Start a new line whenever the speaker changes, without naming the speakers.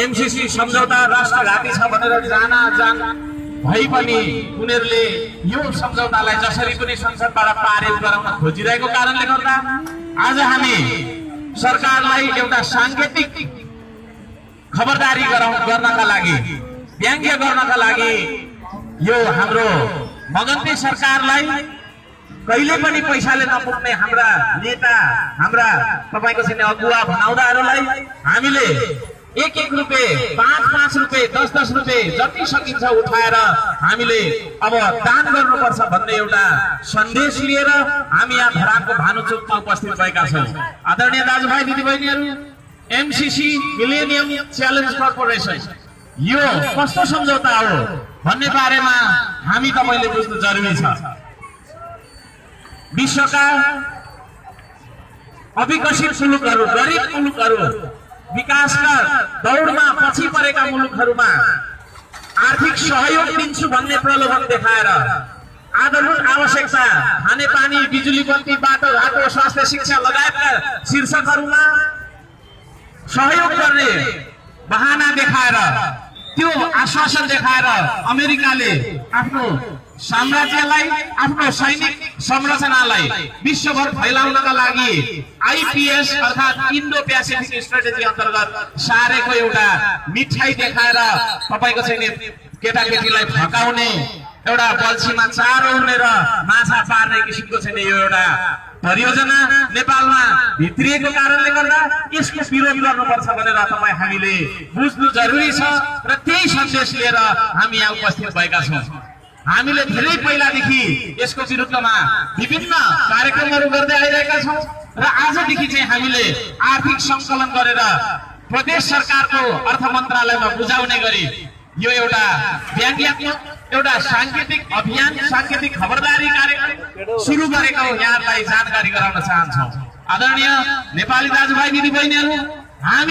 MCC सम्झौता राष्ट्रघाती छ भनेर जान भई पनि उनीहरूले यो सम्झौतालाई जसरी पनि संसदबाट पारित गराउन खोजिरहेको कारणले गर्दा आज हामी सरकारलाई एउटा सांकेतिक खबरदारी गर्नका लागि व्यङ्ग्य गर्नका लागि यो हाम्रो मगन्ती सरकारलाई कहिले पनि पैसाले नपुग्ने हाम्रा नेता हाम्रा तपाईको चाहिँ अगुवा भनाउँदाहरूलाई हामीले एक रुपैयाँ 5 रुपैयाँ 10 रुपैयाँ जति सकिन्छ उठाएर हामीले अब दान गर्नुपर्छ भन्ने एउटा सन्देश लिएर हामी यहाँ धरानको भानुचोकमा उपस्थित भएका छौँ। आदरणीय दाजुभाइ दिदीबहिनीहरू, एमसीसी मिलेनियम च्यालेन्ज कर्पोरेसन यो कस्तो सम्झौता हो भन्ने बारेमा हामी तपाईले बुझ्नु जरुरी छ। विश्वका अविकसित मुलुकहरू, गरिब मुलुकहरू, विकासका दौडमा पछि परेका मुलुकहरूमा आर्थिक सहयोग दिन्छु भन्ने प्रलोभन देखाएर आधारभूत आवश्यकता खानेपानी, बिजुली बत्ती, बाटोघाटो, स्वास्थ्य, शिक्षा लगायतका शीर्षकहरूमा सहयोग गर्ने बहाना देखाएर, त्यो आश्वासन देखाएर अमेरिकाले आफ्नो साम्राज्यलाई, आफ्नो सैनिक संरचनालाई विश्वभर फैलाउनका लागि आईपीएस अर्थात इन्डो पेसिफिक स्ट्रेटेजी अन्तर्गत सारेको एउटा मिठाई देखाएर तपाईको चाहिँ केटाकेटीलाई फकाउने, एउटा बल्छीमा चारो उनेर माछा पार्ने किसिमको चाहिँ यो एउटा परियोजना नेपालमा भित्रिएको कारणले गर्दा यसको विरोध गर्नुपर्छ भनेर हामीले बुझ्नु जरुरी छ र त्यही सन्देश लिएर हामी यहाँ उपस्थित भएका छौँ। हामीले धेरै पहिलादेखि यसको विरुद्धमा विभिन्न कार्यक्रमहरू गर्दै आइरहेका छौँ र आजदेखि चाहिँ हामीले आर्थिक संकलन गरेर प्रदेश सरकारको अर्थ मन्त्रालयमा बुझाउने गरी यो एउटा व्यङ्ग्यात्मक एउटा सांकेतिक अभियान, सांकेतिक खबरदारी कार्यक्रम सुरु गरेको यहाँलाई जानकारी गराउन चाहन्छौँ। आदरणीय नेपाली दाजुभाइ दिदीबहिनीहरू, हामी